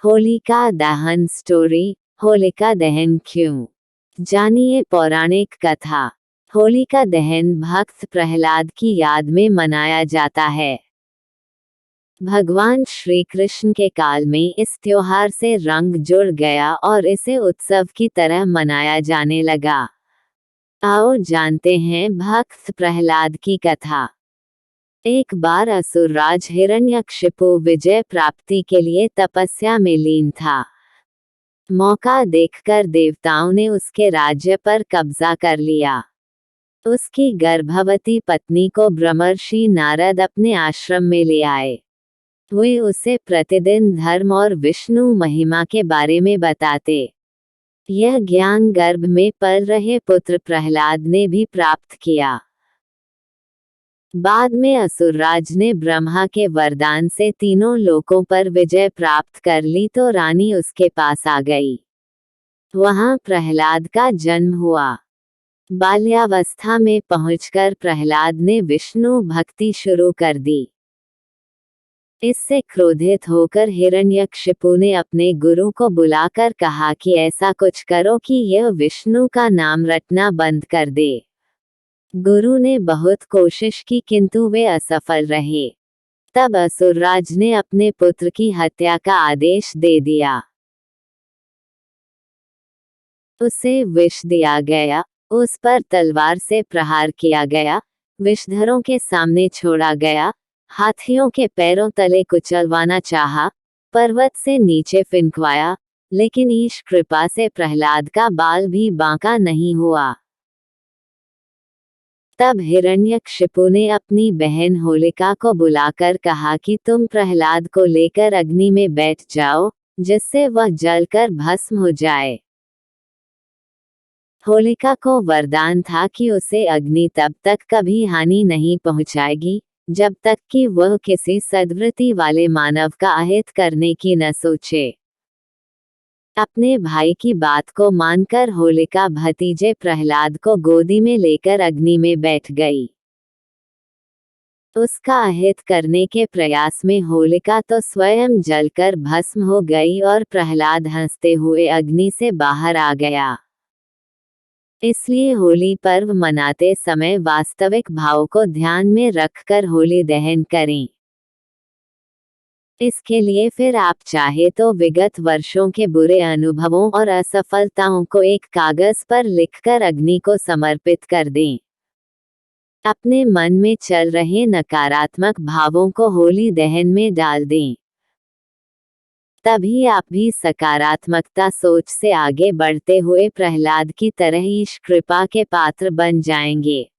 होलिका दहन स्टोरी। होलिका दहन क्यों? जानिए पौराणिक कथा। होलिका दहन भक्त प्रहलाद की याद में मनाया जाता है। भगवान श्री कृष्ण के काल में इस त्योहार से रंग जुड़ गया और इसे उत्सव की तरह मनाया जाने लगा। आओ जानते हैं भक्त प्रहलाद की कथा। एक बार असुरराज हिरण्यकशिपु विजय प्राप्ति के लिए तपस्या में लीन था। मौका देखकर देवताओं ने उसके राज्य पर कब्जा कर लिया। उसकी गर्भवती पत्नी को ब्रह्मर्षि नारद अपने आश्रम में ले आए। वे उसे प्रतिदिन धर्म और विष्णु महिमा के बारे में बताते। यह ज्ञान गर्भ में पल रहे पुत्र प्रहलाद ने भी प्राप्त किया। बाद में असुरराज ने ब्रह्मा के वरदान से तीनों लोकों पर विजय प्राप्त कर ली तो रानी उसके पास आ गई। वहां प्रहलाद का जन्म हुआ। बाल्यावस्था में पहुंचकर प्रहलाद ने विष्णु भक्ति शुरू कर दी। इससे क्रोधित होकर हिरण्यकशिपु ने अपने गुरु को बुलाकर कहा कि ऐसा कुछ करो कि यह विष्णु का नाम रटना बंद कर दे। गुरु ने बहुत कोशिश की किंतु वे असफल रहे। तब असुरराज ने अपने पुत्र की हत्या का आदेश दे दिया। उसे विष दिया गया, उस पर तलवार से प्रहार किया गया, विषधरों के सामने छोड़ा गया, हाथियों के पैरों तले कुचलवाना चाहा, पर्वत से नीचे फिंकवाया, लेकिन ईश कृपा से प्रहलाद का बाल भी बांका नहीं हुआ। तब हिरण्यकशिपु ने अपनी बहन होलिका को बुलाकर कहा कि तुम प्रहलाद को लेकर अग्नि में बैठ जाओ, जिससे वह जलकर भस्म हो जाए। होलिका को वरदान था कि उसे अग्नि तब तक कभी हानि नहीं पहुंचाएगी, जब तक कि वह किसी सद्वृत्ति वाले मानव का अहित करने की न सोचे। अपने भाई की बात को मानकर होलिका भतीजे प्रहलाद को गोदी में लेकर अग्नि में बैठ गई। उसका अहित करने के प्रयास में होलिका तो स्वयं जलकर भस्म हो गई और प्रहलाद हंसते हुए अग्नि से बाहर आ गया। इसलिए होली पर्व मनाते समय वास्तविक भाव को ध्यान में रखकर होली दहन करें। इसके लिए फिर आप चाहे तो विगत वर्षों के बुरे अनुभवों और असफलताओं को एक कागज पर लिखकर अग्नि को समर्पित कर दें। अपने मन में चल रहे नकारात्मक भावों को होली दहन में डाल दें। तभी आप भी सकारात्मकता सोच से आगे बढ़ते हुए प्रहलाद की तरह ईश कृपा के पात्र बन जाएंगे।